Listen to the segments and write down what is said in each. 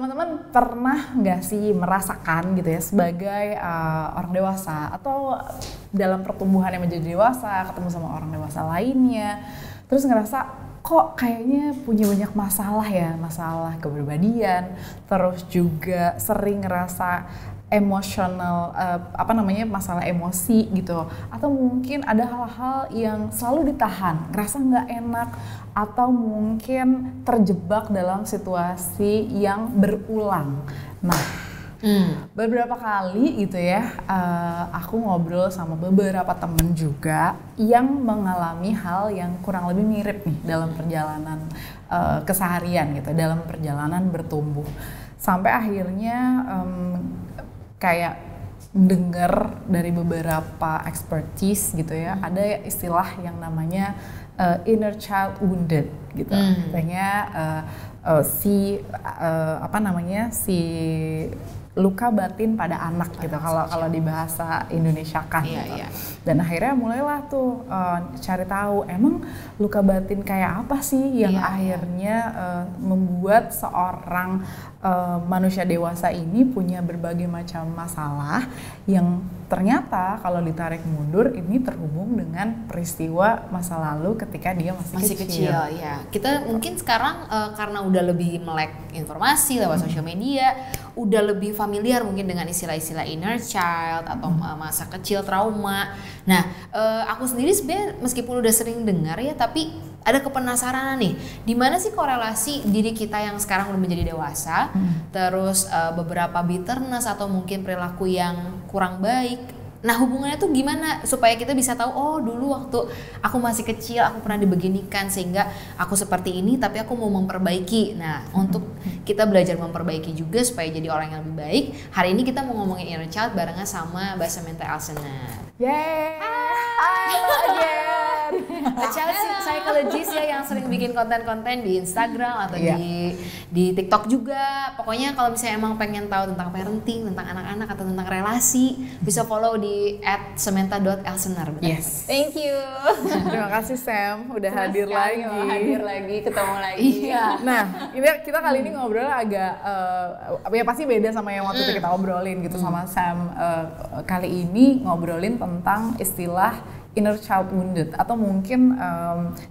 teman-teman pernah nggak sih merasakan gitu ya sebagai orang dewasa atau dalam pertumbuhan yang menjadi dewasa, ketemu sama orang dewasa lainnya, terus ngerasa kok kayaknya punya banyak masalah ya, masalah kepribadian, terus juga sering ngerasa emosional, masalah emosi gitu, atau mungkin ada hal-hal yang selalu ditahan, ngerasa nggak enak, atau mungkin terjebak dalam situasi yang berulang. Nah, beberapa kali gitu ya, aku ngobrol sama beberapa temen juga yang mengalami hal yang kurang lebih mirip nih dalam perjalanan keseharian gitu, dalam perjalanan bertumbuh. Sampai akhirnya kayak dengar dari beberapa expertise gitu ya, ada istilah yang namanya inner child wounded gitu. Artinya si luka batin pada anak gitu kalau di bahasa Indonesia kan gitu. Dan akhirnya mulailah tuh cari tahu emang luka batin kayak apa sih yang akhirnya membuat seorang manusia dewasa ini punya berbagai macam masalah yang ternyata kalau ditarik mundur ini terhubung dengan peristiwa masa lalu ketika dia masih kecil. Ya. Kita mungkin sekarang karena udah lebih melek informasi lewat sosial media, udah lebih familiar mungkin dengan istilah-istilah inner child atau masa kecil trauma. Nah, aku sendiri sebenarnya meskipun udah sering dengar ya, tapi ada kepenasaran nih, di mana sih korelasi diri kita yang sekarang udah menjadi dewasa, terus beberapa bitterness atau mungkin perilaku yang kurang baik. Nah, hubungannya tuh gimana supaya kita bisa tahu, oh dulu waktu aku masih kecil aku pernah dibeginikan sehingga aku seperti ini, tapi aku mau memperbaiki. Nah, untuk kita belajar memperbaiki juga supaya jadi orang yang lebih baik, hari ini kita mau ngomongin inner child barengan sama Mbak Samantha Elsener. Yeay! A child psychologist ya yang sering bikin konten-konten di Instagram atau di TikTok juga. Pokoknya kalau misalnya emang pengen tahu tentang parenting, tentang anak-anak atau tentang relasi, bisa follow di @samantha.elsener. Yes. Thank you. Terima kasih Sam, udah hadir lagi, ketemu lagi. Iya. Nah, ini kita kali ini ngobrol agak ya pasti beda sama yang waktu itu kita obrolin gitu sama Sam. Kali ini ngobrolin tentang istilah inner child wounded, atau mungkin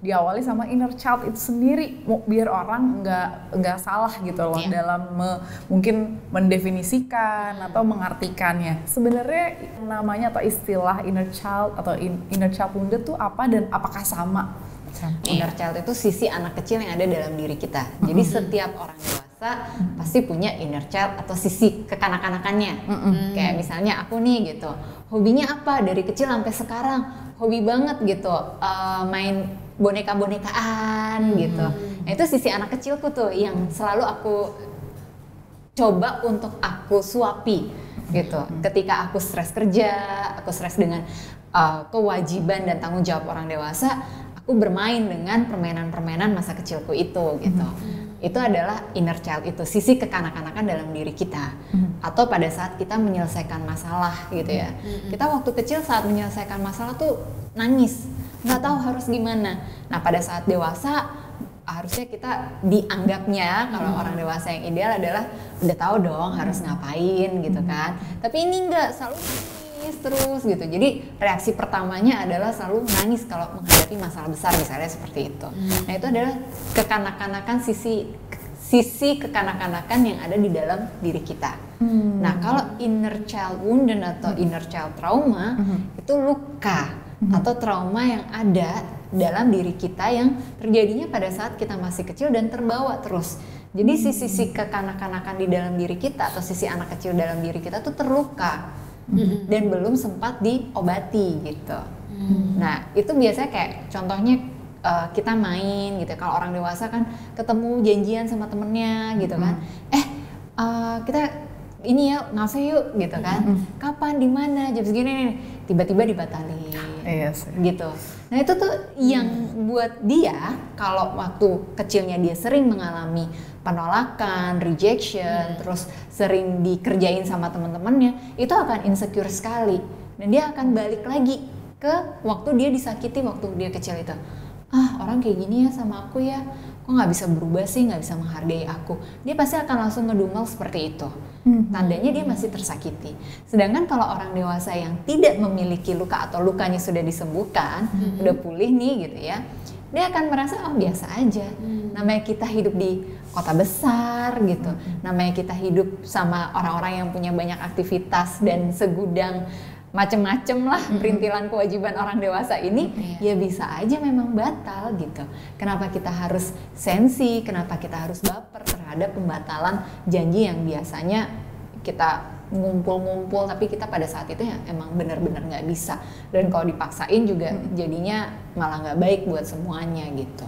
diawali sama inner child itu sendiri, biar orang nggak salah gitu loh dalam mungkin mendefinisikan atau mengartikannya. Sebenarnya namanya atau istilah inner child atau inner child wounded tuh apa dan apakah sama? Inner child itu sisi anak kecil yang ada dalam diri kita. Jadi setiap orang dewasa pasti punya inner child atau sisi kekanak-kanakannya. Kayak misalnya aku nih gitu, hobinya apa dari kecil sampai sekarang? Hobi banget gitu, main boneka-bonekaan gitu. Nah, itu sisi anak kecilku tuh yang selalu aku coba untuk aku suapi gitu. Ketika aku stres kerja, aku stres dengan kewajiban dan tanggung jawab orang dewasa, aku bermain dengan permainan-permainan masa kecilku itu gitu. Itu adalah inner child, itu sisi kekanak-kanakan dalam diri kita. Atau pada saat kita menyelesaikan masalah gitu ya. Kita waktu kecil saat menyelesaikan masalah tuh nangis, nggak tahu harus gimana. Nah, pada saat dewasa harusnya kita dianggapnya kalau orang dewasa yang ideal adalah udah tahu dong harus ngapain gitu kan. Tapi ini enggak, selalu nangis terus gitu. Jadi reaksi pertamanya adalah selalu nangis kalau menghadapi masalah besar misalnya seperti itu. Nah, itu adalah kekanak-kanakan sisi kekanak-kanakan yang ada di dalam diri kita. Nah, kalau inner child wound atau inner child trauma itu luka atau trauma yang ada dalam diri kita yang terjadinya pada saat kita masih kecil dan terbawa terus. Jadi sisi kekanak-kanakan di dalam diri kita atau sisi anak kecil dalam diri kita tuh terluka dan belum sempat diobati gitu. Nah, itu biasanya kayak contohnya kita main gitu. Kalau orang dewasa kan ketemu janjian sama temennya gitu kan. Kita ini ya ngafe yuk gitu kan. Kapan, di mana, jam segini nih. Tiba-tiba dibatalin. Gitu. Nah, itu tuh yang buat dia kalau waktu kecilnya dia sering mengalami penolakan, rejection, terus sering dikerjain sama teman-temannya, itu akan insecure sekali. Dan dia akan balik lagi ke waktu dia disakiti waktu dia kecil itu. orang kayak gini ya sama aku ya, kok nggak bisa berubah sih, nggak bisa menghargai aku. Dia pasti akan langsung ngedumel seperti itu. Tandanya dia masih tersakiti. Sedangkan kalau orang dewasa yang tidak memiliki luka atau lukanya sudah disembuhkan, udah pulih nih gitu ya, dia akan merasa oh biasa aja. Namanya kita hidup di kota besar gitu, namanya kita hidup sama orang-orang yang punya banyak aktivitas dan segudang macem-macem lah perintilan kewajiban orang dewasa ini, ya bisa aja memang batal gitu. Kenapa kita harus sensi, kenapa kita harus baper terhadap pembatalan janji yang biasanya kita ngumpul-ngumpul, tapi kita pada saat itu ya emang benar-benar nggak bisa. Dan kalau dipaksain juga jadinya malah nggak baik buat semuanya gitu.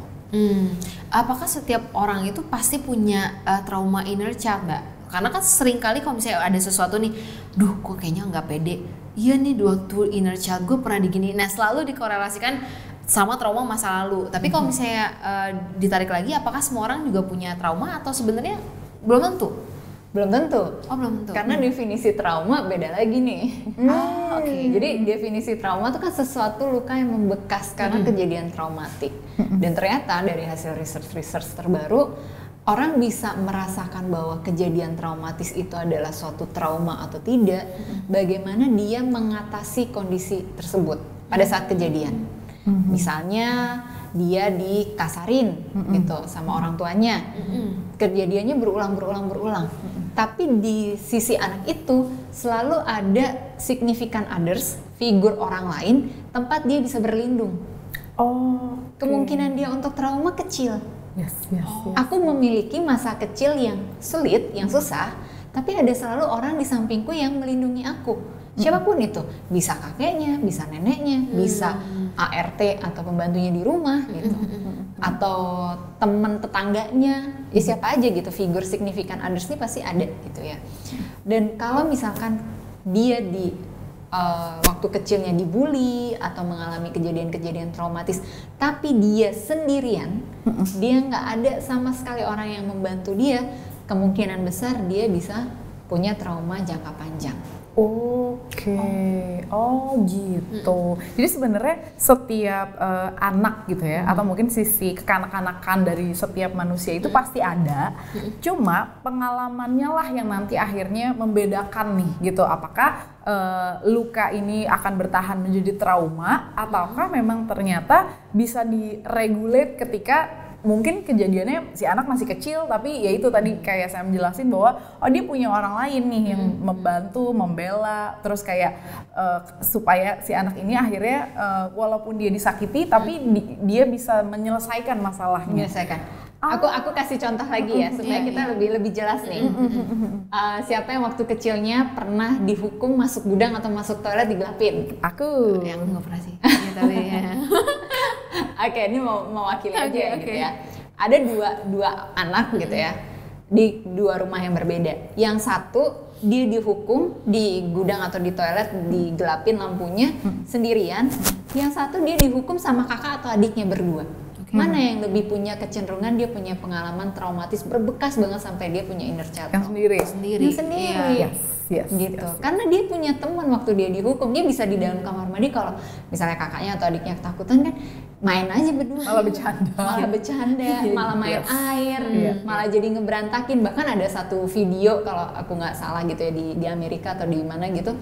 Apakah setiap orang itu pasti punya trauma inner child, Mbak? Karena kan sering kali kalau misalnya ada sesuatu nih, duh kok kayaknya nggak pede. Iya nih, waktu inner child gue pernah digini. Nah, selalu dikorelasikan sama trauma masa lalu. Tapi kalau misalnya ditarik lagi, apakah semua orang juga punya trauma atau sebenarnya belum tentu? Belum tentu. Oh, belum tentu. Karena definisi trauma beda lagi nih. Oke. Jadi definisi trauma itu kan sesuatu luka yang membekas karena kejadian traumatik. Dan ternyata dari hasil research terbaru, orang bisa merasakan bahwa kejadian traumatis itu adalah suatu trauma atau tidak, bagaimana dia mengatasi kondisi tersebut pada saat kejadian. Misalnya dia dikasarin gitu sama orang tuanya, kejadiannya berulang. Tapi di sisi anak itu selalu ada significant others, figur orang lain, tempat dia bisa berlindung. Kemungkinan dia untuk trauma kecil. Yes. Aku memiliki masa kecil yang sulit, yang susah, tapi ada selalu orang di sampingku yang melindungi aku. Siapapun itu, bisa kakeknya, bisa neneknya, bisa ART atau pembantunya di rumah gitu, atau teman tetangganya, ya siapa aja gitu, figur signifikan others ini pasti ada gitu ya. Dan kalau misalkan dia di waktu kecilnya dibully atau mengalami kejadian-kejadian traumatis, tapi dia sendirian, dia nggak ada sama sekali orang yang membantu dia, kemungkinan besar dia bisa punya trauma jangka panjang. Gitu. Jadi sebenarnya setiap anak gitu ya, atau mungkin sisi kekanak-kanakan dari setiap manusia itu pasti ada. Cuma pengalamannya lah yang nanti akhirnya membedakan nih gitu. Apakah luka ini akan bertahan menjadi trauma, ataukah memang ternyata bisa diregulate ketika mungkin kejadiannya si anak masih kecil, tapi ya itu tadi kayak saya menjelasin bahwa dia punya orang lain nih yang membantu, membela, terus kayak supaya si anak ini akhirnya walaupun dia disakiti tapi dia bisa menyelesaikan masalahnya. Aku kasih contoh lagi ya supaya kita lebih jelas nih. Siapa yang waktu kecilnya pernah dihukum masuk gudang atau masuk toilet digelapin? Aku nggak pernah sih. Tapi ya. Oke, ini mau mewakili aja ya gitu ya. Ada dua anak gitu ya di dua rumah yang berbeda. Yang satu dia dihukum di gudang atau di toilet digelapin lampunya sendirian. Yang satu dia dihukum sama kakak atau adiknya berdua. Mana yang lebih punya kecenderungan dia punya pengalaman traumatis berbekas banget sampai dia punya inner child? Yang sendiri. Yes. Karena dia punya teman waktu dia dihukum, dia bisa di dalam kamar mandi kalau misalnya kakaknya atau adiknya ketakutan kan main aja berdua. Malah bercanda, malah main air, malah jadi ngeberantakin. Bahkan ada satu video kalau aku nggak salah gitu ya di Amerika atau di mana gitu.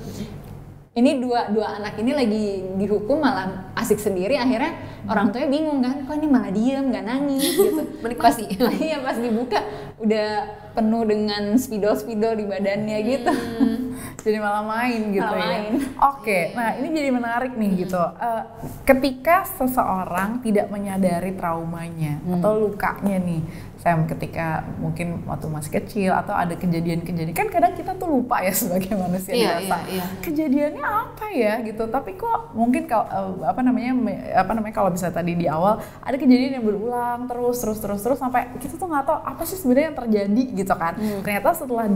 Ini dua anak ini lagi dihukum malah asik sendiri, akhirnya orang tuanya bingung kan, kok ini malah diem nggak nangis gitu. Menikmati. Pas dibuka udah penuh dengan spidol di badannya gitu. Jadi malah main gitu main. Oke, nah ini jadi menarik nih gitu. Ketika seseorang tidak menyadari traumanya atau lukanya nih, Sam, ketika mungkin waktu masih kecil atau ada kejadian-kejadian, kan kadang kita tuh lupa ya sebagai manusia biasa. Kejadiannya apa ya gitu, tapi kok mungkin kalau apa namanya kalau bisa tadi di awal ada kejadian yang berulang terus sampai kita tuh nggak tahu apa sih sebenarnya yang terjadi gitu kan. Ternyata setelah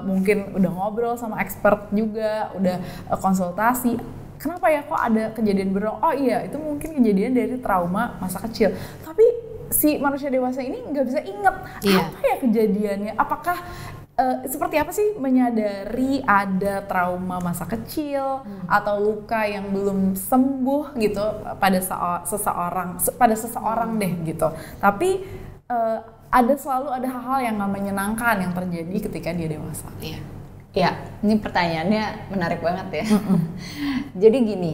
mungkin udah ngobrol sama expert juga, udah konsultasi, kenapa ya kok ada kejadian berulang? Oh iya, itu mungkin kejadian dari trauma masa kecil. Tapi si manusia dewasa ini nggak bisa inget apa ya kejadiannya. Apakah seperti apa sih menyadari ada trauma masa kecil atau luka yang belum sembuh gitu pada seseorang deh gitu. Tapi selalu ada hal-hal yang gak menyenangkan yang terjadi ketika dia dewasa. Iya. Ya, ini pertanyaannya menarik banget ya. Jadi gini,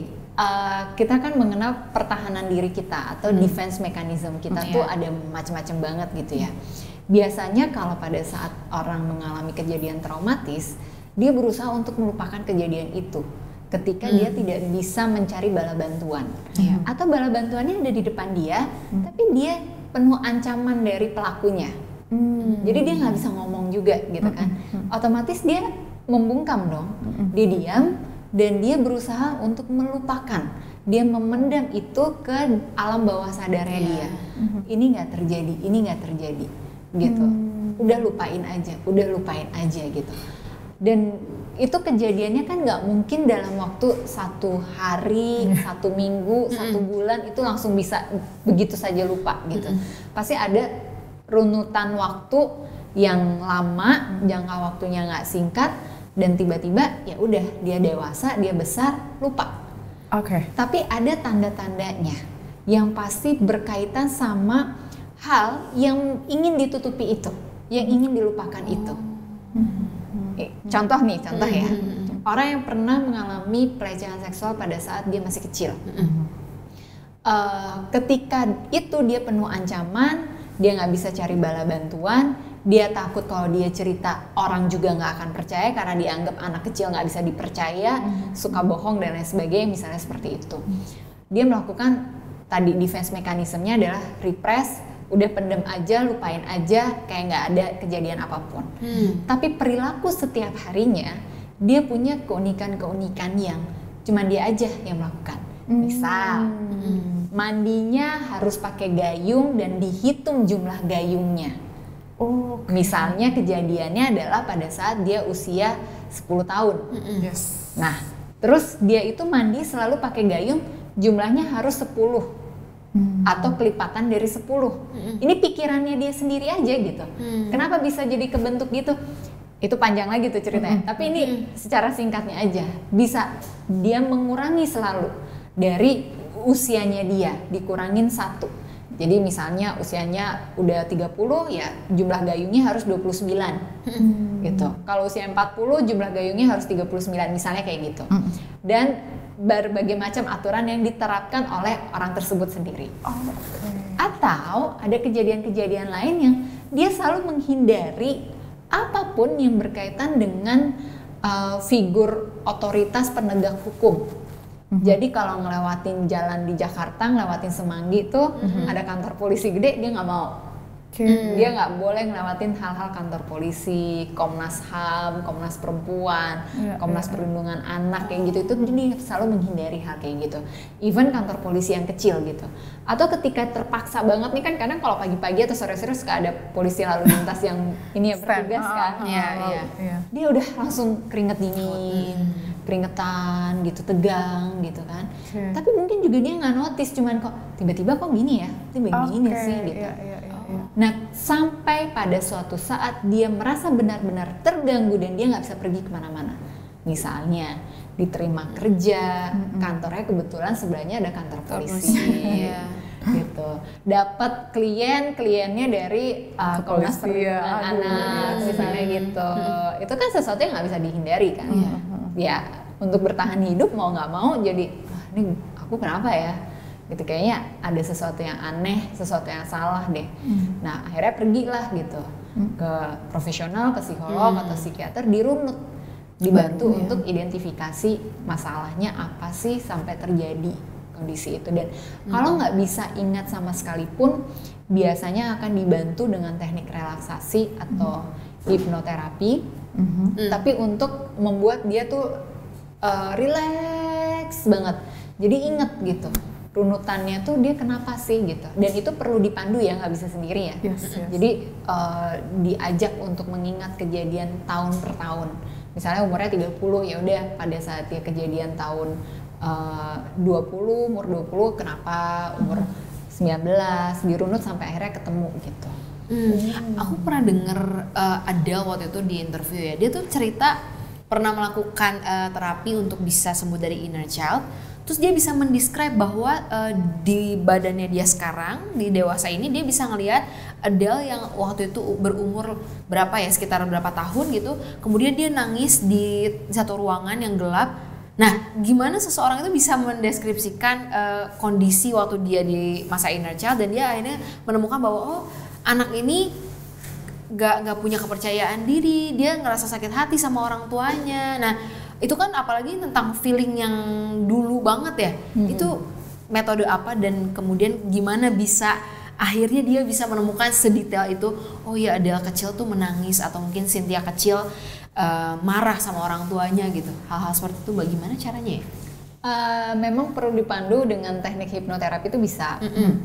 kita kan mengenal pertahanan diri kita atau defense mechanism kita tuh ada macam-macam banget gitu ya. Biasanya kalau pada saat orang mengalami kejadian traumatis, dia berusaha untuk melupakan kejadian itu ketika dia tidak bisa mencari bala bantuan. Atau bala bantuannya ada di depan dia, tapi dia penuh ancaman dari pelakunya. Jadi dia nggak bisa ngomong juga gitu kan. Otomatis dia membungkam dong, dia diam dan dia berusaha untuk melupakan. Dia memendam itu ke alam bawah sadarnya dia. Ini nggak terjadi gitu. Udah lupain aja gitu. Dan itu kejadiannya kan nggak mungkin dalam waktu 1 hari, 1 minggu, 1 bulan itu langsung bisa begitu saja lupa gitu. Pasti ada runutan waktu yang lama, jangka waktunya nggak singkat, dan tiba-tiba ya udah dia dewasa, dia besar, lupa. Tapi ada tanda-tandanya yang pasti berkaitan sama hal yang ingin ditutupi itu, yang ingin dilupakan itu. Contoh ya, orang yang pernah mengalami pelecehan seksual pada saat dia masih kecil. Ketika itu dia penuh ancaman, dia nggak bisa cari bala bantuan, dia takut kalau dia cerita orang juga nggak akan percaya karena dianggap anak kecil nggak bisa dipercaya, suka bohong dan lain sebagainya, misalnya seperti itu. Dia melakukan tadi defense mechanism-nya adalah repress, udah pendem aja, lupain aja, kayak nggak ada kejadian apapun. Tapi perilaku setiap harinya dia punya keunikan-keunikan yang cuma dia aja yang melakukan. Misal mandinya harus pakai gayung dan dihitung jumlah gayungnya. Misalnya kejadiannya adalah pada saat dia usia 10 tahun. Nah, terus dia itu mandi selalu pakai gayung, jumlahnya harus 10. Atau kelipatan dari 10. Ini pikirannya dia sendiri aja gitu. Kenapa bisa jadi kebentuk gitu? Itu panjang lagi tuh ceritanya. Tapi ini secara singkatnya aja. Bisa dia mengurangi selalu dari usianya dia, dikurangin 1. Jadi misalnya usianya udah 30, ya jumlah gayungnya harus 29 gitu. Kalau usia 40, jumlah gayungnya harus 39, misalnya kayak gitu. Dan berbagai macam aturan yang diterapkan oleh orang tersebut sendiri. Atau ada kejadian-kejadian lain yang dia selalu menghindari apapun yang berkaitan dengan figur otoritas penegak hukum. Jadi kalau ngelewatin jalan di Jakarta, ngelewatin Semanggi itu ada kantor polisi gede, dia nggak mau. Dia nggak boleh ngelewatin hal-hal kantor polisi, Komnas HAM, Komnas Perempuan, Komnas Perlindungan Anak kayak gitu. Itu dia selalu menghindari hal kayak gitu. Even kantor polisi yang kecil gitu. Atau ketika terpaksa banget nih kan, kadang kalau pagi-pagi atau sore-sore suka ada polisi lalu lintas yang ini ya bertugas kan. Dia udah langsung keringet dingin, keringetan gitu, tegang gitu kan. Tapi mungkin juga dia nggak notice, cuman kok tiba-tiba kok gini ya, tiba-tiba gini sih gitu. Nah, sampai pada suatu saat dia merasa benar-benar terganggu dan dia nggak bisa pergi kemana-mana. Misalnya diterima kerja, kantornya kebetulan sebelahnya ada kantor polisi, gitu. Dapat kliennya dari Komnas Perlindungan Anak, misalnya gitu. Itu kan sesuatu yang nggak bisa dihindari kan. Ya, untuk bertahan hidup mau nggak mau jadi, ini aku kenapa ya? Gitu, kayaknya ada sesuatu yang aneh, sesuatu yang salah deh. Nah, akhirnya pergilah gitu ke profesional, ke psikolog atau psikiater, dirunut, dibantu untuk identifikasi masalahnya apa sih sampai terjadi kondisi itu. Dan kalau nggak bisa ingat sama sekalipun, biasanya akan dibantu dengan teknik relaksasi atau hipnoterapi, tapi untuk membuat dia tuh relax banget. Jadi inget gitu runutannya tuh dia kenapa sih gitu, dan itu perlu dipandu ya, nggak bisa sendiri ya. Jadi diajak untuk mengingat kejadian tahun per tahun. Misalnya umurnya 30, ya udah pada saat dia kejadian tahun 20, umur 20 kenapa, umur 19, dirunut sampai akhirnya ketemu gitu. Aku pernah denger Adele waktu itu di interview ya, dia tuh cerita pernah melakukan terapi untuk bisa sembuh dari inner child. Terus dia bisa mendescribe bahwa di badannya dia sekarang, di dewasa ini, dia bisa ngelihat Adele yang waktu itu berumur berapa ya, sekitar berapa tahun gitu. Kemudian dia nangis di satu ruangan yang gelap. Nah, gimana seseorang itu bisa mendeskripsikan kondisi waktu dia di masa inner child, dan dia akhirnya menemukan bahwa oh, anak ini gak punya kepercayaan diri, dia ngerasa sakit hati sama orang tuanya. Nah, itu kan apalagi tentang feeling yang dulu banget ya. Itu metode apa dan kemudian gimana bisa akhirnya dia bisa menemukan sedetail itu. Oh ya, Adele kecil tuh menangis, atau mungkin Cynthia kecil marah sama orang tuanya gitu. Hal-hal seperti itu bagaimana caranya ya? Memang perlu dipandu dengan teknik hipnoterapi itu bisa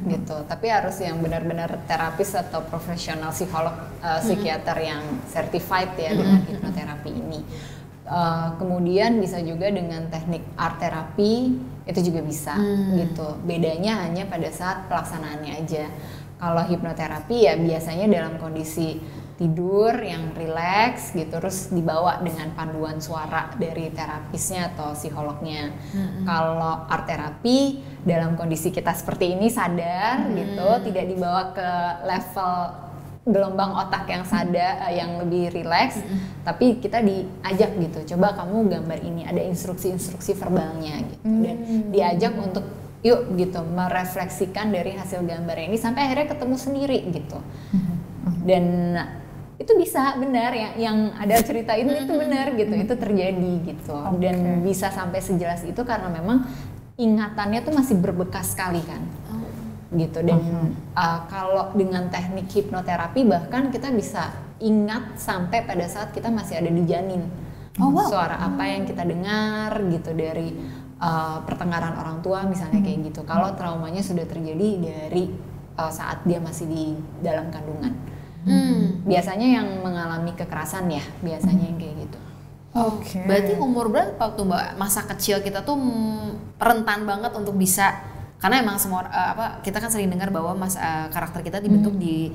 gitu, tapi harus yang benar-benar terapis atau profesional psikolog, psikiater yang certified ya dengan hipnoterapi ini. Kemudian bisa juga dengan teknik art terapi, itu juga bisa gitu. Bedanya hanya pada saat pelaksanaannya aja. Kalau hipnoterapi ya biasanya dalam kondisi tidur yang rileks gitu, terus dibawa dengan panduan suara dari terapisnya atau psikolognya. Kalau art terapi dalam kondisi kita seperti ini sadar gitu, tidak dibawa ke level gelombang otak yang sadar, yang lebih rileks, tapi kita diajak gitu, coba kamu gambar ini, ada instruksi-instruksi verbalnya gitu, dan diajak untuk yuk gitu merefleksikan dari hasil gambar ini sampai akhirnya ketemu sendiri gitu. Dan itu bisa benar yang ada cerita itu benar gitu, itu terjadi gitu. Dan bisa sampai sejelas itu karena memang ingatannya tuh masih berbekas sekali kan. Gitu. Dan kalau dengan teknik hipnoterapi bahkan kita bisa ingat sampai pada saat kita masih ada di janin. Suara apa yang kita dengar gitu dari pertengkaran orang tua misalnya kayak gitu. Kalau traumanya sudah terjadi dari saat dia masih di dalam kandungan. Biasanya yang mengalami kekerasan ya, biasanya yang kayak gitu. Berarti umur berapa tuh Mbak? Masa kecil kita tuh rentan banget untuk bisa, karena emang semua kita kan sering dengar bahwa karakter kita dibentuk di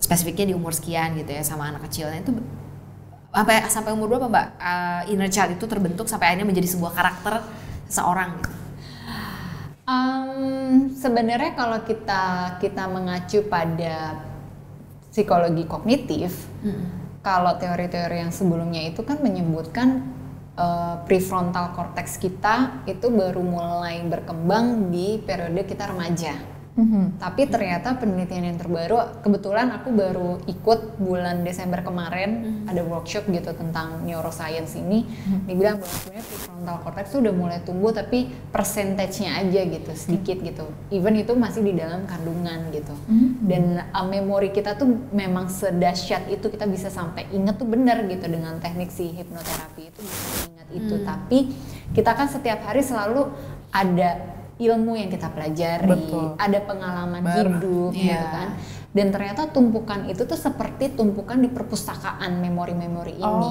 spesifiknya di umur sekian gitu ya sama anak kecil. Nah itu sampai umur berapa Mbak inner child itu terbentuk sampai akhirnya menjadi sebuah karakter seseorang gitu? Sebenarnya kalau kita mengacu pada psikologi kognitif, kalau teori-teori yang sebelumnya itu kan menyebutkan prefrontal cortex kita itu baru mulai berkembang di periode kita remaja. Tapi ternyata penelitian yang terbaru, kebetulan aku baru ikut bulan Desember kemarin ada workshop gitu tentang neuroscience ini, dibilang bahwa sebenarnya prefrontal cortex itu udah mulai tumbuh tapi persentasenya aja gitu, sedikit gitu. Even itu masih di dalam kandungan gitu. Dan memori kita tuh memang sedahsyat itu, kita bisa sampai inget tuh benar gitu dengan teknik si hipnoterapi itu bisa ingat itu. Tapi kita kan setiap hari selalu ada ilmu yang kita pelajari, ada pengalaman hidup gitu kan. Dan ternyata tumpukan itu tuh seperti tumpukan di perpustakaan memori-memori ini.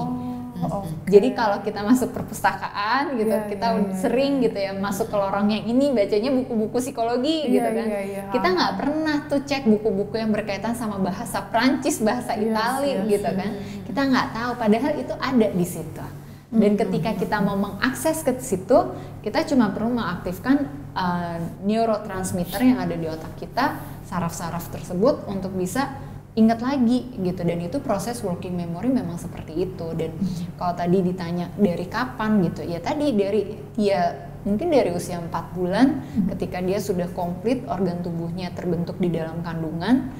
Jadi kalau kita masuk perpustakaan gitu, kita sering gitu ya masuk ke lorong yang ini bacanya buku-buku psikologi gitu kan. Kita nggak pernah tuh cek buku-buku yang berkaitan sama bahasa Prancis, bahasa Itali gitu kan. Kita nggak tahu, padahal itu ada di situ. Dan ketika kita mau mengakses ke situ, kita cuma perlu mengaktifkan neurotransmitter yang ada di otak kita, saraf-saraf tersebut untuk bisa ingat lagi gitu. Dan itu proses working memory memang seperti itu. Dan kalau tadi ditanya dari kapan gitu, ya tadi mungkin dari usia 4 bulan ketika dia sudah komplit organ tubuhnya terbentuk di dalam kandungan,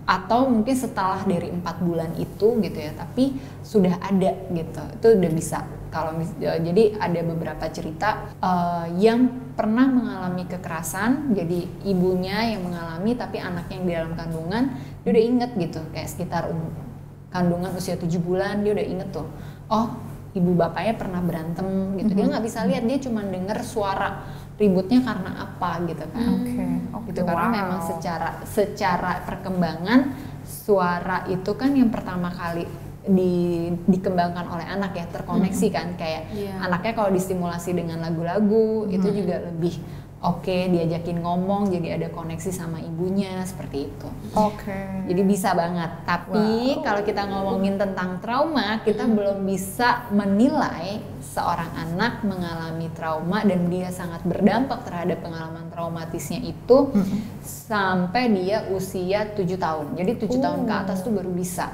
atau mungkin setelah dari 4 bulan itu gitu ya, tapi sudah ada gitu, itu udah bisa. Jadi ada beberapa cerita yang pernah mengalami kekerasan, jadi ibunya yang mengalami tapi anaknya yang di dalam kandungan dia udah inget gitu, kayak sekitar kandungan usia 7 bulan dia udah inget tuh, oh ibu bapaknya pernah berantem gitu. Dia nggak bisa lihat, dia cuma denger suara ributnya karena apa gitu kan. Gitu, karena memang secara perkembangan suara itu kan yang pertama kali dikembangkan oleh anak ya, terkoneksi kan, kayak anaknya kalau distimulasi dengan lagu-lagu itu juga lebih oke, diajakin ngomong, jadi ada koneksi sama ibunya seperti itu. Oke. Jadi bisa banget. Tapi kalau kita ngomongin tentang trauma, kita belum bisa menilai seorang anak mengalami trauma dan dia sangat berdampak terhadap pengalaman traumatisnya itu sampai dia usia 7 tahun. Jadi 7 tahun ke atas tuh baru bisa.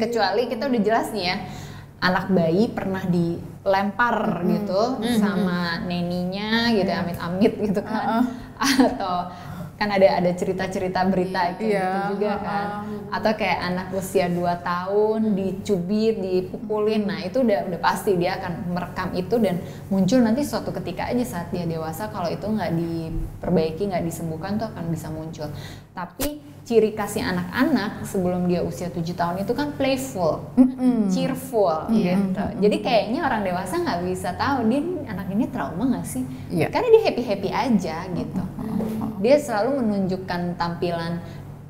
Kecuali kita udah jelas nih ya, anak bayi pernah dilempar gitu sama neninya gitu, amit-amit gitu kan, atau kan ada cerita-cerita berita itu gitu juga kan, atau kayak anak usia 2 tahun dicubit, dipukulin, nah itu udah pasti dia akan merekam itu dan muncul nanti suatu ketika aja saat dia dewasa, kalau itu nggak diperbaiki, nggak disembuhkan tuh akan bisa muncul. Tapi ciri khasnya anak-anak sebelum dia usia 7 tahun itu kan playful, cheerful gitu. Jadi kayaknya orang dewasa nggak bisa tahu dia anak ini trauma nggak sih? Karena dia happy-happy aja gitu. Dia selalu menunjukkan tampilan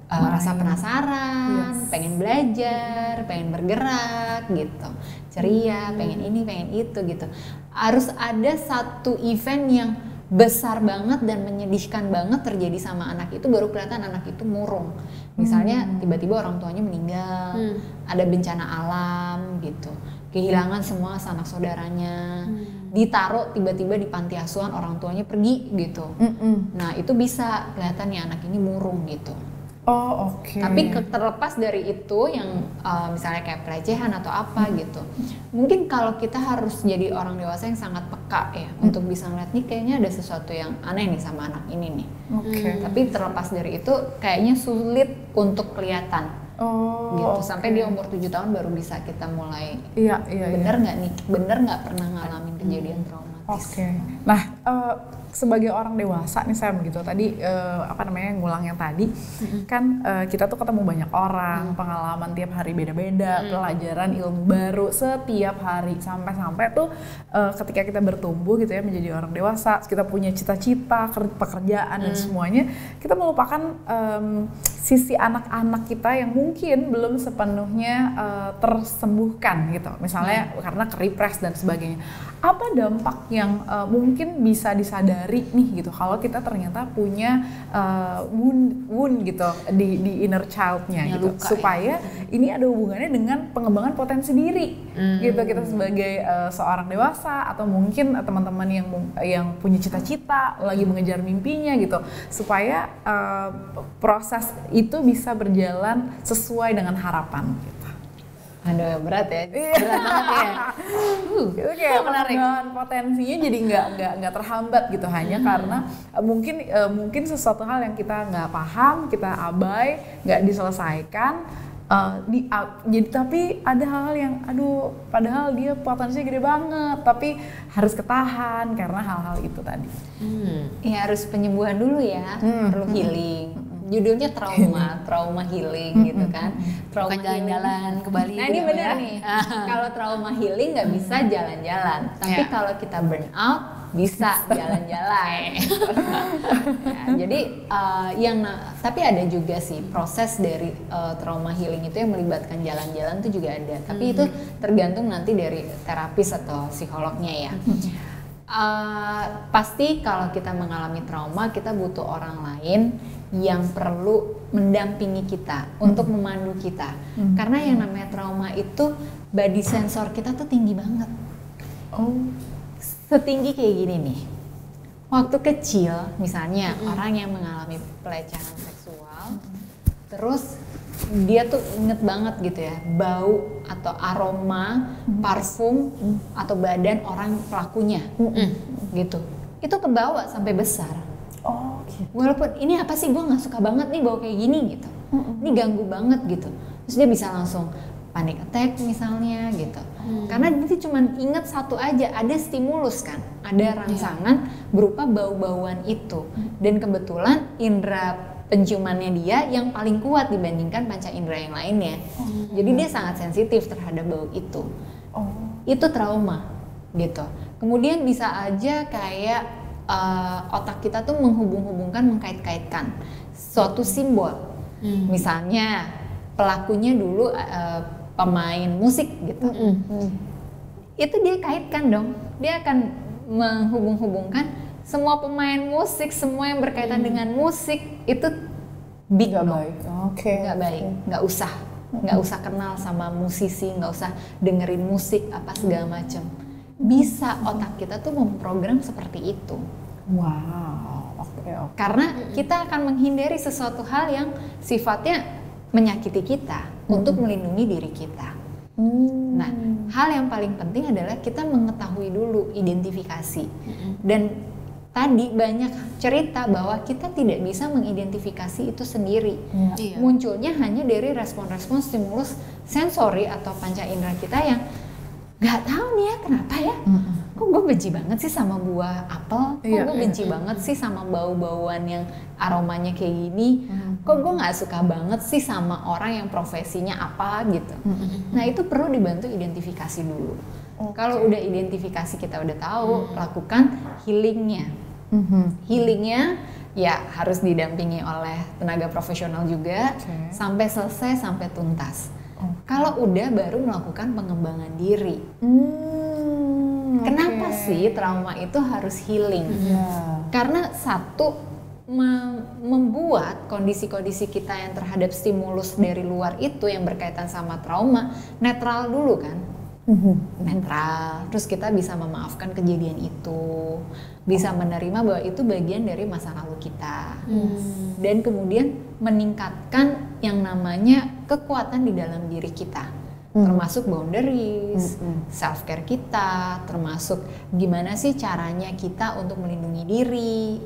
rasa penasaran, pengen belajar, pengen bergerak gitu, ceria, pengen ini, pengen itu gitu. Harus ada satu event yang besar banget dan menyedihkan banget terjadi sama anak itu baru kelihatan anak itu murung. Misalnya tiba-tiba orang tuanya meninggal, ada bencana alam gitu, kehilangan semua sanak saudaranya, ditaruh tiba-tiba di panti asuhan, orang tuanya pergi gitu. Nah itu bisa kelihatan ya anak ini murung gitu. Tapi terlepas dari itu yang misalnya kayak pelecehan atau apa gitu, mungkin kalau kita harus jadi orang dewasa yang sangat peka ya untuk bisa ngeliat nih kayaknya ada sesuatu yang aneh nih sama anak ini nih. Tapi terlepas dari itu kayaknya sulit untuk kelihatan gitu sampai dia umur 7 tahun baru bisa kita mulai bener nggak nih, bener nggak pernah ngalamin kejadian traumatis. Nah sebagai orang dewasa nih Sam gitu tadi ngulang yang tadi kan kita tuh ketemu banyak orang, pengalaman tiap hari beda-beda, pelajaran ilmu baru setiap hari sampai tuh ketika kita bertumbuh gitu ya menjadi orang dewasa, kita punya cita-cita, pekerjaan dan semuanya, kita melupakan sisi anak-anak kita yang mungkin belum sepenuhnya tersembuhkan gitu, misalnya karena repress dan sebagainya. Apa dampak yang mungkin bisa disadari nih gitu kalau kita ternyata punya wound gitu di inner child-nya gitu, supaya ini ada hubungannya dengan pengembangan potensi diri gitu kita sebagai seorang dewasa atau mungkin teman-teman yang punya cita-cita lagi mengejar mimpinya gitu, supaya proses itu bisa berjalan sesuai dengan harapan gitu. Aduh berat ya, berat banget ya. Itu kayak pengembangan potensinya jadi nggak terhambat gitu hanya karena mungkin sesuatu hal yang kita nggak paham, kita abai, nggak diselesaikan. Jadi tapi ada hal-hal yang padahal dia potensinya gede banget tapi harus ketahan karena hal-hal itu tadi. Ya harus penyembuhan dulu ya, perlu healing. Judulnya trauma healing gitu kan. Bukan jalan-jalan ke Bali. Nah ini benar nih. Kalau trauma healing nggak bisa jalan-jalan, tapi kalau kita burn out bisa jalan-jalan. Jadi tapi ada juga sih proses dari trauma healing itu yang melibatkan jalan-jalan itu juga ada. Tapi itu tergantung nanti dari terapis atau psikolognya ya. Pasti kalau kita mengalami trauma kita butuh orang lain yang perlu mendampingi kita untuk memandu kita, karena yang namanya trauma itu body sensor kita tuh tinggi banget. Setinggi kayak gini nih, waktu kecil misalnya orang yang mengalami pelecehan seksual, terus dia tuh inget banget gitu ya bau atau aroma parfum atau badan orang pelakunya gitu, itu kebawa sampai besar. Gitu. Walaupun ini apa sih, gue nggak suka banget nih bau kayak gini gitu, ini ganggu banget gitu, terus dia bisa langsung panic attack misalnya gitu, karena dia cuma inget satu aja, ada stimulus kan, ada rangsangan berupa bau-bauan itu, dan kebetulan indera penciumannya dia yang paling kuat dibandingkan panca indera yang lainnya, jadi dia sangat sensitif terhadap bau itu. Itu trauma gitu. Kemudian bisa aja kayak otak kita tuh menghubung-hubungkan, mengkait-kaitkan suatu simbol. Misalnya pelakunya dulu pemain musik gitu. Itu dia kaitkan dong. Dia akan menghubung-hubungkan semua pemain musik, semua yang berkaitan dengan musik itu big Nggak no. baik. Oke. Nggak baik, nggak usah kenal sama musisi, nggak usah dengerin musik apa segala macem. Bisa otak kita tuh memprogram seperti itu. Wow. Oke. Karena kita akan menghindari sesuatu hal yang sifatnya menyakiti kita untuk melindungi diri kita. Nah, hal yang paling penting adalah kita mengetahui dulu identifikasi. Dan tadi banyak cerita bahwa kita tidak bisa mengidentifikasi itu sendiri. Iya. Munculnya hanya dari respon-respon stimulus sensori atau panca indera kita yang nggak tahu nih ya kenapa ya. Kok gue benci banget sih sama buah apel? Kok gue benci banget sih sama bau-bauan yang aromanya kayak gini? Kok gue nggak suka banget sih sama orang yang profesinya apa gitu? Nah itu perlu dibantu identifikasi dulu. Kalau udah identifikasi kita udah tahu, lakukan healingnya. Healingnya ya harus didampingi oleh tenaga profesional juga sampai selesai, sampai tuntas. Kalau udah baru melakukan pengembangan diri. Kenapa sih trauma itu harus healing? Karena satu membuat kondisi-kondisi kita yang terhadap stimulus dari luar itu yang berkaitan sama trauma netral dulu kan? Netral, terus kita bisa memaafkan kejadian itu, bisa menerima bahwa itu bagian dari masa lalu kita, dan kemudian meningkatkan yang namanya kekuatan di dalam diri kita, termasuk boundaries, self care kita, termasuk gimana sih caranya kita untuk melindungi diri,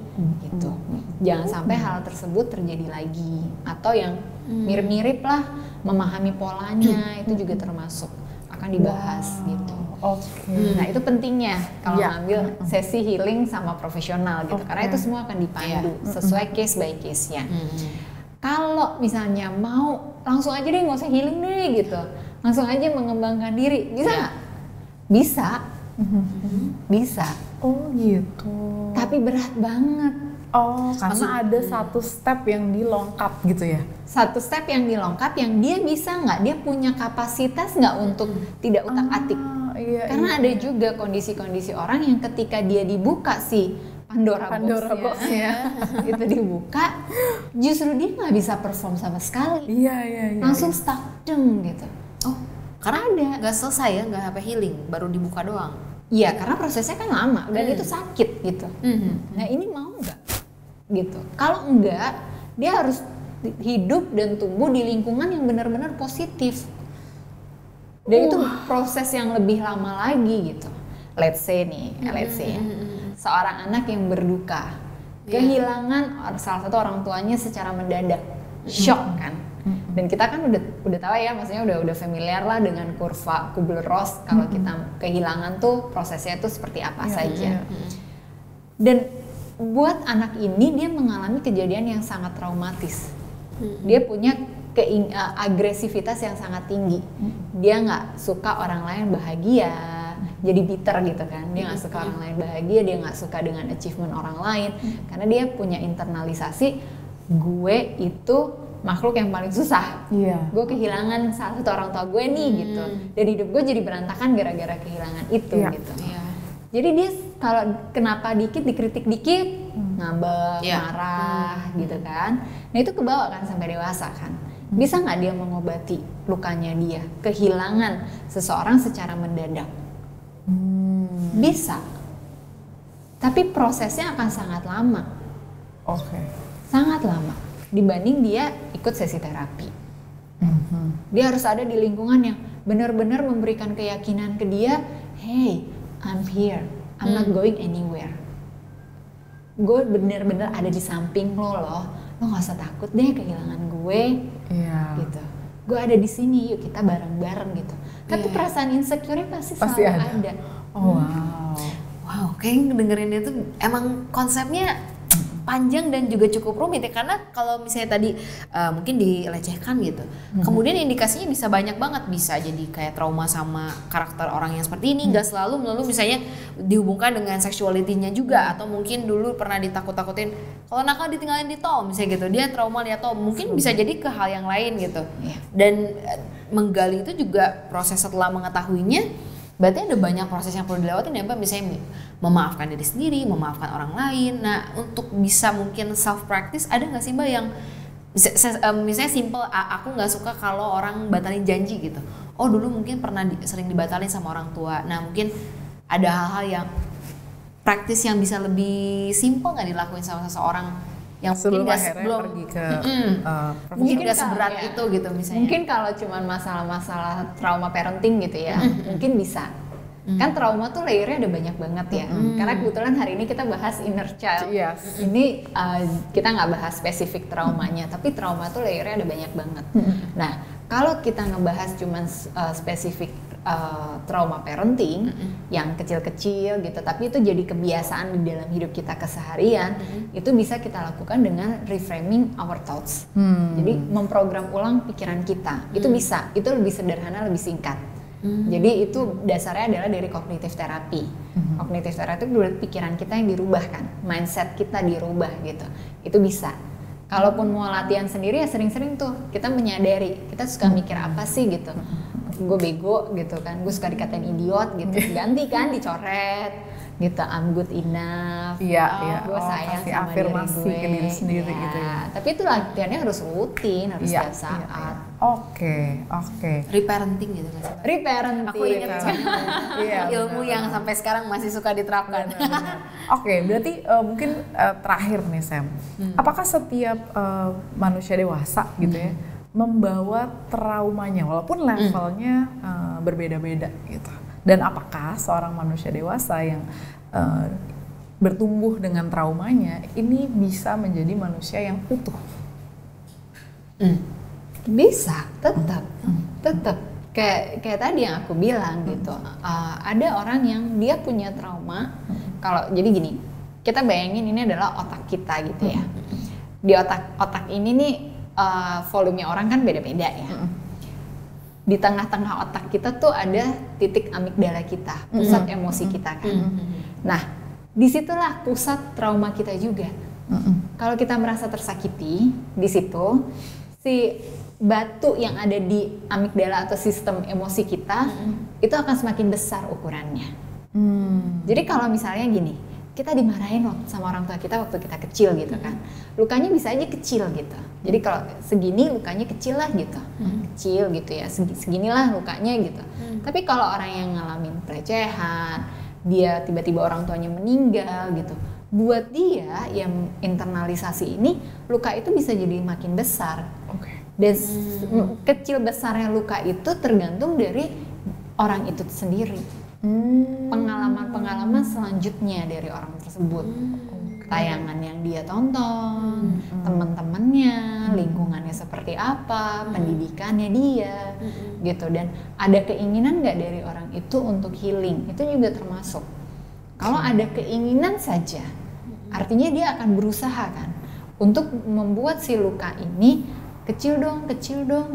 gitu. Jangan sampai hal tersebut terjadi lagi, atau yang mirip-mirip lah, memahami polanya itu juga termasuk akan dibahas gitu. Nah itu pentingnya kalau ngambil sesi healing sama profesional gitu, karena itu semua akan dipandu sesuai case by case-nya. Kalau misalnya mau langsung aja deh nggak usah healing deh gitu, langsung aja mengembangkan diri, bisa nggak? Bisa, bisa. Oh gitu. Tapi berat banget. Oh, karena ada satu step yang dilengkap gitu ya? Satu step yang dilengkap yang dia bisa nggak, dia punya kapasitas nggak untuk tidak utak-atik. Karena ada juga kondisi-kondisi orang yang ketika dia dibuka si Pandora box-nya itu dibuka, justru dia nggak bisa perform sama sekali. Langsung stuck gitu. Oh, karena ada nggak selesai ya, nggak sampai healing, baru dibuka doang. Iya, karena prosesnya kan lama dan itu sakit gitu. Nah ini mau nggak? Gitu. Kalau enggak, dia harus hidup dan tumbuh di lingkungan yang benar-benar positif. Dan itu proses yang lebih lama lagi gitu. Let's say nih, seorang anak yang berduka, kehilangan salah satu orang tuanya secara mendadak, shock kan. Dan kita kan udah tahu ya, maksudnya udah familiar lah dengan kurva Kubler-Ross kalau kita kehilangan tuh prosesnya tuh seperti apa saja. Dan buat anak ini dia mengalami kejadian yang sangat traumatis. Dia punya agresivitas yang sangat tinggi. Dia nggak suka orang lain bahagia, jadi bitter gitu kan. Dia nggak suka orang lain bahagia, dia nggak suka dengan achievement orang lain, karena dia punya internalisasi gue itu makhluk yang paling susah. Gue kehilangan salah satu orang tua gue nih gitu, dan hidup gue jadi berantakan gara-gara kehilangan itu gitu. Jadi dia kalau kenapa dikit dikritik dikit ngambek, marah gitu kan. Nah itu kebawa kan sampai dewasa kan. Bisa nggak dia mengobati lukanya dia, kehilangan seseorang secara mendadak? Bisa. Tapi prosesnya akan sangat lama. Sangat lama dibanding dia ikut sesi terapi. Dia harus ada di lingkungan yang benar-benar memberikan keyakinan ke dia, hey, I'm here, I'm not going anywhere. Gue bener-bener ada di samping lo nggak usah takut deh kehilangan gue, gitu. Gue ada di sini, yuk kita bareng-bareng gitu. Tapi perasaan insecure pasti selalu ada. Wow, kayak dengerin dia tuh emang konsepnya panjang dan juga cukup rumit ya, karena kalau misalnya tadi mungkin dilecehkan gitu, kemudian indikasinya bisa banyak banget, bisa jadi kayak trauma sama karakter orang yang seperti ini, nggak selalu melulu misalnya dihubungkan dengan sexuality-nya juga, atau mungkin dulu pernah ditakut-takutin kalau nakal ditinggalin di tol misalnya gitu, dia trauma lihat tol, mungkin bisa jadi ke hal yang lain gitu. Dan menggali itu juga proses setelah mengetahuinya, berarti ada banyak proses yang perlu dilewatin ya Mbak, misalnya memaafkan diri sendiri, memaafkan orang lain. Nah, untuk bisa mungkin self practice, ada nggak sih Mbak yang misalnya simple, aku nggak suka kalau orang batalin janji gitu. Oh dulu mungkin pernah sering dibatalin sama orang tua. Nah mungkin ada hal-hal yang praktis yang bisa lebih simple nggak dilakuin sama seseorang yang sebelum mungkin akhirnya pergi ke mungkin nggak kalau seberat ya, itu gitu misalnya. Mungkin kalau cuman masalah-masalah trauma parenting gitu ya, mungkin bisa. Kan trauma tuh layernya ada banyak banget ya. Karena kebetulan hari ini kita bahas inner child. Yes. Ini kita nggak bahas spesifik traumanya, tapi trauma tuh layernya ada banyak banget. Nah, kalau kita ngebahas cuman spesifik trauma parenting yang kecil-kecil gitu, tapi itu jadi kebiasaan di dalam hidup kita keseharian, itu bisa kita lakukan dengan reframing our thoughts. Jadi memprogram ulang pikiran kita. Itu bisa, itu lebih sederhana, lebih singkat. Jadi itu dasarnya adalah dari cognitive therapy. Cognitive therapy itu berarti pikiran kita yang dirubah kan, mindset kita dirubah gitu. Itu bisa. Kalaupun mau latihan sendiri ya sering-sering tuh kita menyadari kita suka mikir apa sih gitu. Gue bego gitu kan, gue suka dikatain idiot gitu. Ganti kan, dicoret gitu, I'm good enough. Iya, gue sayang kasih sama afirmasi diri gue ke diri sendiri gitu ya. Tapi itu latihannya harus rutin, harus setiap saat. Oke. Reparenting gitu nggak sih? Reparenting. Aku ingat ilmu yang sampai sekarang masih suka diterapkan. Oke, berarti mungkin terakhir nih Sam, apakah setiap manusia dewasa gitu ya membawa traumanya walaupun levelnya berbeda-beda gitu? Dan apakah seorang manusia dewasa yang bertumbuh dengan traumanya ini bisa menjadi manusia yang utuh? Bisa, tetap. Kayak tadi yang aku bilang gitu. Ada orang yang dia punya trauma. Kalau jadi gini, kita bayangin ini adalah otak kita gitu ya. Di otak ini nih volumenya orang kan beda-beda ya. Di tengah-tengah otak kita tuh ada titik amigdala kita, pusat emosi kita kan. Nah, disitulah pusat trauma kita juga. Kalau kita merasa tersakiti, di situ si batu yang ada di amigdala atau sistem emosi kita itu akan semakin besar ukurannya. Jadi kalau misalnya gini, kita dimarahin sama orang tua kita waktu kita kecil gitu kan, lukanya bisa aja kecil gitu. Jadi kalau segini lukanya kecil lah gitu, kecil gitu ya, seginilah lukanya gitu. Tapi kalau orang yang ngalamin pelecehan, dia tiba-tiba orang tuanya meninggal gitu, buat dia yang internalisasi ini, luka itu bisa jadi makin besar. Dan kecil besarnya luka itu tergantung dari orang itu sendiri. Pengalaman-pengalaman selanjutnya dari orang tersebut, tayangan yang dia tonton, teman-temannya, lingkungannya seperti apa, pendidikannya dia, gitu. Dan ada keinginan nggak dari orang itu untuk healing, itu juga termasuk. Kalau ada keinginan saja, artinya dia akan berusaha kan untuk membuat si luka ini kecil dong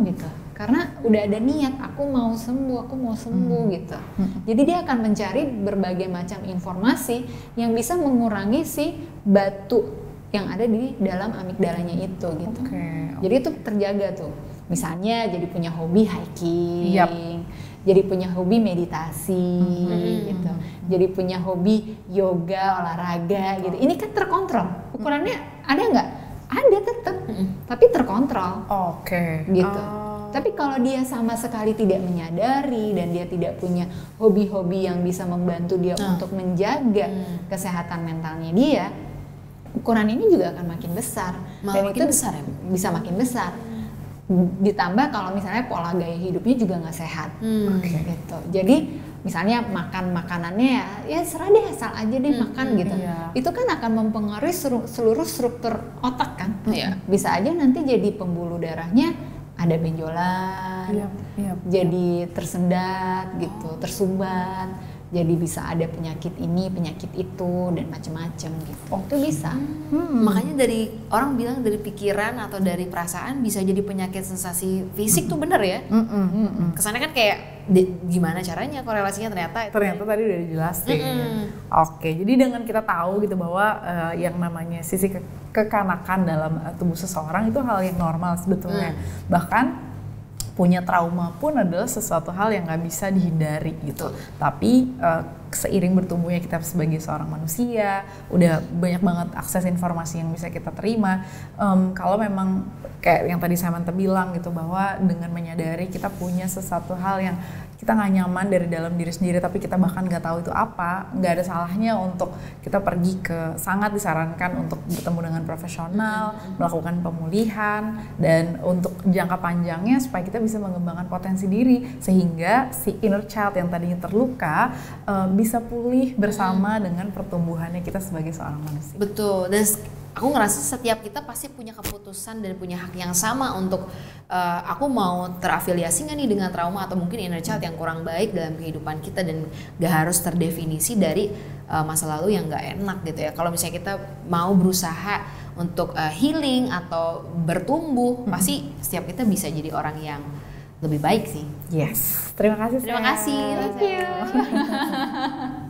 gitu. Karena udah ada niat, aku mau sembuh gitu. Jadi dia akan mencari berbagai macam informasi yang bisa mengurangi si batu yang ada di dalam amigdalanya itu gitu. Jadi itu terjaga tuh. Misalnya jadi punya hobi hiking, jadi punya hobi meditasi gitu. Jadi punya hobi yoga, olahraga gitu. Ini kan terkontrol. Ukurannya ada nggak? Ada tetap, tapi terkontrol. Gitu. Tapi kalau dia sama sekali tidak menyadari dan dia tidak punya hobi-hobi yang bisa membantu dia untuk menjaga kesehatan mentalnya dia, ukuran ini juga akan makin besar. Dan makin itu besar ya? Bisa makin besar. Ditambah kalau misalnya pola gaya hidupnya juga nggak sehat, gitu. Jadi misalnya makan makanannya ya serah deh, asal aja deh makan gitu. Itu kan akan mempengaruhi seluruh struktur otak kan. Bisa aja nanti jadi pembuluh darahnya ada benjolan, jadi tersendat gitu, tersumbat, jadi bisa ada penyakit ini, penyakit itu, dan macam-macam gitu. Itu bisa. Makanya dari orang bilang dari pikiran atau dari perasaan bisa jadi penyakit sensasi fisik tuh bener ya? Kesannya kan kayak gimana caranya korelasinya, ternyata tadi udah dijelasin. Jadi dengan kita tahu gitu bahwa yang namanya sisi kekanakan dalam tubuh seseorang itu hal yang normal sebetulnya. Bahkan punya trauma pun adalah sesuatu hal yang nggak bisa dihindari gitu. Tapi seiring bertumbuhnya kita sebagai seorang manusia, udah banyak banget akses informasi yang bisa kita terima. Kalau memang kayak yang tadi Samantha bilang gitu, bahwa dengan menyadari kita punya sesuatu hal yang kita nggak nyaman dari dalam diri sendiri, tapi kita bahkan nggak tahu itu apa, nggak ada salahnya untuk kita pergi sangat disarankan untuk bertemu dengan profesional, melakukan pemulihan, dan untuk jangka panjangnya supaya kita bisa mengembangkan potensi diri, sehingga si inner child yang tadinya terluka bisa pulih bersama dengan pertumbuhannya kita sebagai seorang manusia. Betul, dan aku ngerasa setiap kita pasti punya keputusan dan punya hak yang sama untuk aku mau terafiliasi nggak nih dengan trauma atau mungkin inner child yang kurang baik dalam kehidupan kita, dan gak harus terdefinisi dari masa lalu yang gak enak gitu ya. Kalau misalnya kita mau berusaha untuk healing atau bertumbuh, pasti setiap kita bisa jadi orang yang lebih baik sih. Yes, terima kasih. Terima kasih. Thank you.